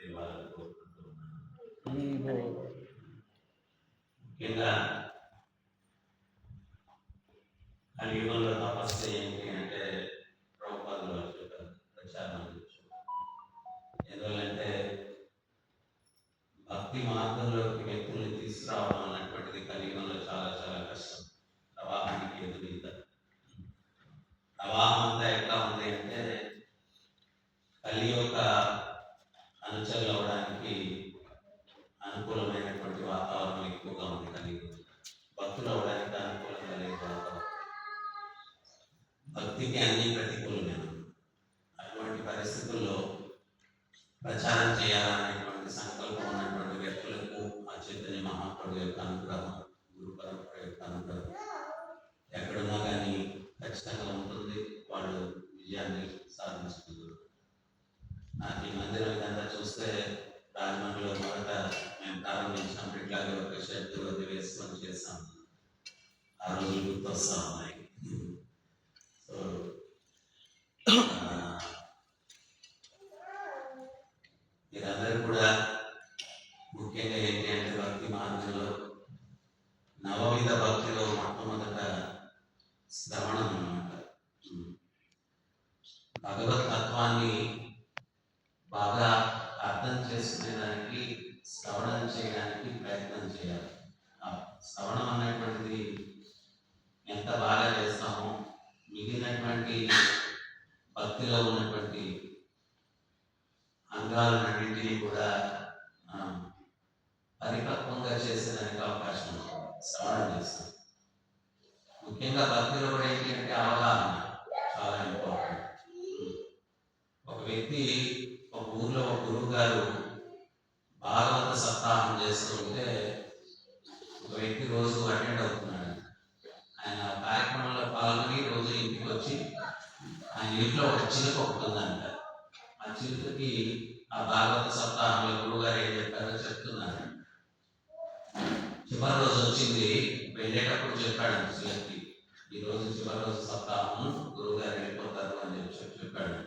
ఇవ్వాలని కోరుకుంటున్నాను. ముఖ్యంగా కలియుగంలో తపస్సు ఏంటి అంటే ప్రభుపాదులు చెప్పారు, ప్రచారం ఎందుకంటే భక్తి మార్గంలోకి వ్యక్తుల్ని తీసుకురావడం అనేటువంటిది కలియుగంలో చాలా చాలా కష్టం. ప్రవాహానికి ఎదురీత. ప్రవాహం అంతా ఎట్లా ఉంది అంటే కలియుగ అనుచరులు అవడానికి అనుకూలమైనటువంటి వాతావరణం ఎక్కువగా ఉంది. కలియుగం భక్తులు అవడానికి అనుకూలంగా లేదు వాతావరణం. భక్తికి అన్ని ప్రతికూలమే. అటువంటి పరిస్థితుల్లో ప్రచారం చేయాలనేటువంటి సంకల్పం ఉన్నటువంటి వ్యక్తులకు ఆ చైతన్య మహాప్రభు యొక్క అనుగ్రహం, గురు పరంపర యొక్క అనుగ్రహం ఎక్కడున్నా కానీ ఖచ్చితంగా ఉంటుంది. వాళ్ళు విజయాన్ని సాధించుకుంటారు. నాకు ఈ మందిరం ఇదంతా చూస్తే రాజమండ్రిలో మొదట మేము ప్రారంభించినప్పుడు ఇట్లాగే ఒక షెడ్ అది వేసుకొని చేస్తాం. ఆ రోజులు గుర్తొస్తా ఉన్నాయి. సో మీరందరూ కూడా ముఖ్యంగా ఏంటి అంటే భక్తి మార్గంలో నవవిధ భక్తిలో మొట్టమొదట శ్రవణం అన్నమాట. భగవత్ తత్వాన్ని బాగా అర్థం చేసుకునేదానికి శ్రవణం చేయడానికి ప్రయత్నం చేయాలి. శ్రవణం అనేటువంటిది ఎంత బాగా చేస్తామో మిగిలినటువంటి భక్తిలో ఉన్నటువంటి అంగాలన్నింటినీ కూడా పరిపక్వంగా చేసేదానికి అవకాశం ఉంటుంది. శ్రవణం చేస్తాం. ముఖ్యంగా భక్తిలో కూడా ఏంటి అంటే అవగాహన చాలా ఇంపార్టెంట్. ఒక వ్యక్తి ఒక ఊర్లో ఒక గురువు గారు భాగవత సప్తాహం చేస్తూ ఉంటే ఒక వ్యక్తి రోజు అటెండ్ అవుతున్నాడు. ఆయన కార్యక్రమంలో పాల్గొని రోజు ఇంటికి వచ్చి ఆయన ఇంట్లో ఒక చిలుక ఒకటి ఉందంట. ఆ చిలుకకి ఆ భాగవత సప్తాహంలో గురువు గారు ఏం చెప్పారో చెప్తున్నారు. చివరి రోజు వచ్చింది, వెళ్ళేటప్పుడు చెప్పాడు చిలక్కి, ఈ రోజు చివరి రోజు సప్తాహం, గురువు గారు వెళ్ళిపోతారు అని చెప్పాడు.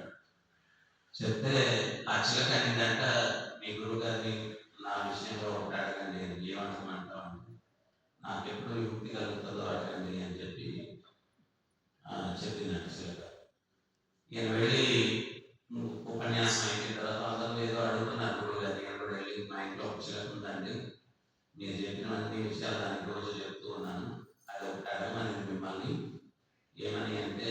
చెప్తే ఆ చిలక ఏంటంట, మీ గురువు గారిని నా విషయంలో ఒకటి అడగండి, ఏమంటామంటాం అంటే నాకు ఎప్పుడు యుక్తి కలుగుతుందో అడగండి అని చెప్పి చెప్పిందంట చిలక. ఈయన వెళ్ళి ఉపన్యాసం అయిన తర్వాత అందరూ ఏదో అడుగుతున్నారు గురువు గారిని. నేను కూడా వెళ్ళి మా ఇంట్లో ఒక చిలక ఉందండి, నేను చెప్పినవన్నీ విషయాలు దానికి రోజు చెప్తూ ఉన్నాను, అది ఒకటి అడగమని మిమ్మల్ని. ఏమని అంటే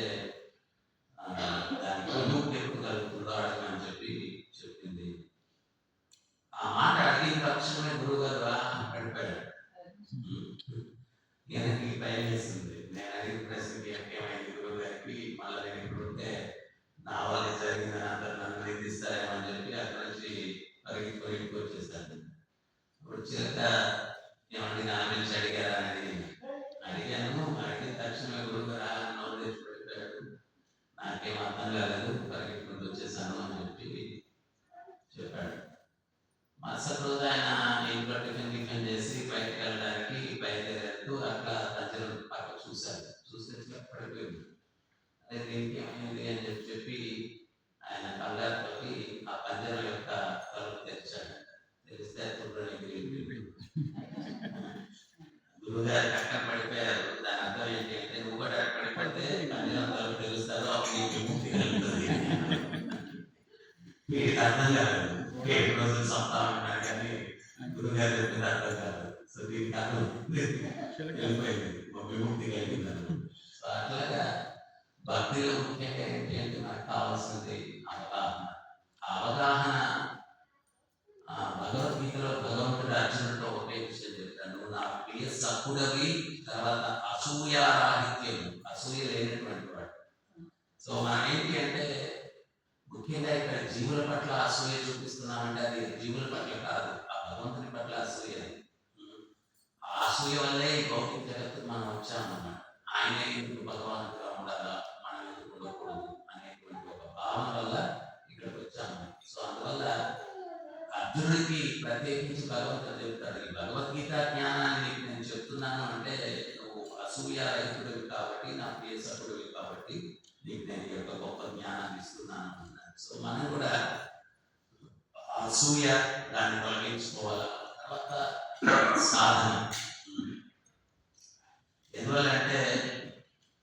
దానికి యుక్తి ఎప్పుడు కలుగుతుందో అడగమని చెప్పి చెప్పింది. ఆ మాట అడిగిన తక్షణమే గురువు గారు పడిపోయాడు. ఈయనకి భయం వేస్తుంది. నేను అడిగిన ప్రశ్నకి ఏమైంది గురువు గారికి, మళ్ళీ నేను ఇప్పుడు ఉంటే నా వల్ల జరిగిందని అందరు నన్ను నిందిస్తారేమని చెప్పి అక్కడి నుంచి పరిగెత్తి వచ్చేస్తాను. ఇప్పుడు చిలక ఏమంటే నా గురించి అడిగారా అని అడిగాను. అడిగిన తక్షణమే గురువు గారు నోరు తెచ్చి పెట్టాడు. నాకేం అర్థం కాలేదు, పరిగెత్తుకుంటూ వచ్చేసాను అని చెప్పి చెప్పాడు. మరుసటి రోజు ఆయన ఇంట్లో టిఫిన్ చేసి బయటకు వెళ్ళడానికి బయలుదేరాడు. అట్లా తజ్జల పక్క చూశారు. చూస్తే పడిపోయింది. అదే దీనికి ఏమైంది అని చెప్పి ఆయన కళ్ళతోటి ఆ పంజరం యొక్క తలుపు తెరిచాడు. తెలిస్తే గురువుగారు అక్కడ పడిపోయారు. దాని అర్థం ఏంటి అంటే నువ్వు కూడా పడిపోతే పంజరం తలుపు తెలుస్తారు, అప్పుడు నీకు ముక్తి కలుగుతుంది. వీటికి అర్థం కాదు. రోజు సప్తాహం ఉన్నారు కానీ గురువుగారు చెప్పింది అర్థం కాదు. సో దీనికి అర్థం వెళ్ళిపోయింది, విముక్తి కలిగిందని. సో అట్లాగా భక్తిలో ముఖ్యంగా ఏంటి అంటే మనకు కావాల్సింది అవగాహన. అవగాహన భగవద్గీతలో భగవంతుడు అర్జునుడితో ఒకే విషయం చెప్తాను, నువ్వు నా ప్రియ సకుడవి, తర్వాత అసూయారాహిత్యం, అసూయ లేనటువంటి వాడు. సో మనం ఏంటి అంటే ముఖ్యంగా ఇక్కడ జీవుల పట్ల అసూయ చూపిస్తున్నామంటే అది జీవుల పట్ల కాదు, ఆ భగవంతుని పట్ల అసూయ. ఆ అసూయ వల్లే ఈ భౌతిక జగత్తు మనం వచ్చామన్నమాట. ఆయనే ఎందుకు భగవంతుగా ఉండాలా, మనం ఎందుకు ఉండకూడదు అనేటువంటి ఒక భావన వల్ల ఇక్కడికి వచ్చాము. సో అందువల్ల అర్జునుడికి ప్రత్యేకించి భగవంతుడు చెప్తాడు, ఈ భగవద్గీత జ్ఞానాన్ని నీకు నేను చెప్తున్నాను అంటే నువ్వు అసూయ రహితుడివి కాబట్టి, నా ప్రియ సకుడివి కాబట్టి నీకు నేను యొక్క గొప్ప జ్ఞానాన్ని ఇస్తున్నాను అన్నాడు. సో మనం కూడా అసూయ దాన్ని తొలగించుకోవాలి. తర్వాత సాధన. ఎందువల్లంటే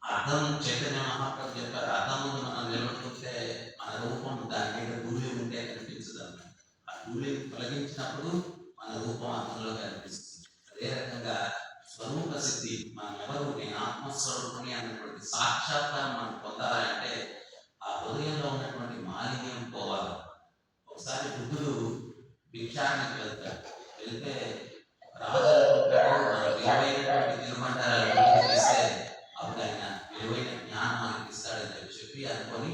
అర్థం చైతన్య మహాప్రభు చెప్పారు, అర్థం ముందు మనం నిలబడుతుంటే మన రూపం దాని మీద ధూళి ఉంటే కనిపించదు అన్నమాట. ఆ ధూళిని తొలగించినప్పుడు మన రూపం అర్థంలో కనిపిస్తుంది. అదే రకంగా స్వరూప సిద్ధి, మనం ఎవరు, నేను ఆత్మస్వరూపుని అన్నటువంటి సాక్షాత్కారం మనం పొందాలంటే ఆ హృదయంలో ఉన్నటువంటి మాలిన్యం పోవాలి. ఒకసారి బుద్ధుడు భిక్షానికి వెళ్తాడు. వెళ్తే రాజు విలువైనటువంటి తిరుమంటారాలు తీస్తే అప్పుడు ఆయన విలువైన జ్ఞానం మనకి ఇస్తాడని చెప్పి అనుకొని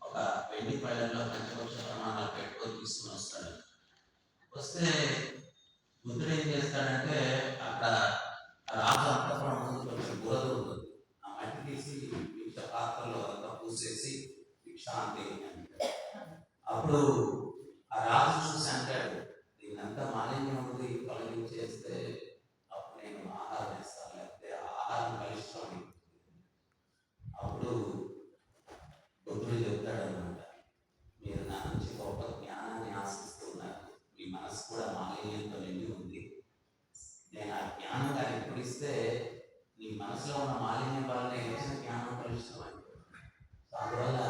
ఒక వెండి పళ్ళల్లో పంచపక్ష ప్రమాణాలు పెట్టుకొని తీసుకుని వస్తాడు. వస్తే బుద్ధుడు ఏం చేస్తాడంటే అక్కడ రాజు అంతఃపురం ముందు కొంచెం బురద ఉంటుంది. ఆ మట్టి తీసి భిక్ష పాత్రలో అంతా పూసేసి భిక్ష అంతే. అప్పుడు ఆ రాజు చూసి అంటాడు, దీనంతా మాలిన్యం ఉంది, తొలగించేస్తే అప్పుడు నేను ఆహారం ఇస్తాను, లేకపోతే ఆహారం బలిష్టం. అప్పుడు బుద్ధుడు చెప్తాడు అనమాట, మీరు నా నుంచి గొప్ప జ్ఞానాన్ని ఆశిస్తున్నారు, మీ మనసు కూడా మాలిన్యంతో నిండి ఉంది. నేను ఆ జ్ఞానం కానీ ఇప్పుడు ఇస్తే నీ మనసులో ఉన్న మాలిన్యం వల్ల ఇచ్చిన జ్ఞానం బలిష్టం అయిపోతుంది. అందువల్ల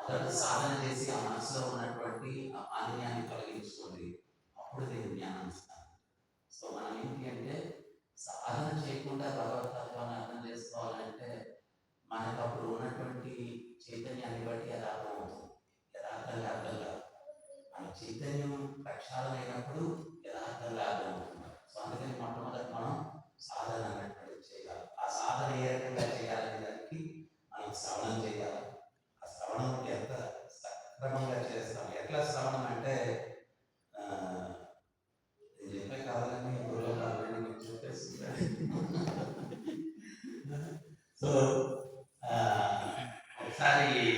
మొదట సాధన చేసి ఆ మనసులో ఉన్నటువంటి ఆ మాలిన్యాన్ని తొలగించుకోండి, అప్పుడు నేను జ్ఞానం ఇస్తాను. సో మనం ఏంటి అంటే సాధన చేయకుండా భగవద్తత్వాన్ని అర్థం చేసుకోవాలంటే మనకు అప్పుడు ఉన్నటువంటి చైతన్యాన్ని బట్టి యథార్థం అవుతుంది. యథార్థంగా అర్థం కాదు. మన చైతన్యం ప్రక్షాళనైనప్పుడు యథార్థంగా అర్థం అవుతుంది. సో అందుకని మొట్టమొదటి మనం సాధన అన్నటువంటి చేయాలి. ఆ సాధన ఏ రకంగా చేయాలనే దానికి మనం శ్రవణం చేయాలి. ఆ శ్రవణం ఎంత సక్రమంగా చేస్తాం. ఎట్లా శ్రవణం అంటే నేను చెప్పే కావాలని గురువు ఆల్రెడీ మీకు చూపేస్తున్నాడు. సో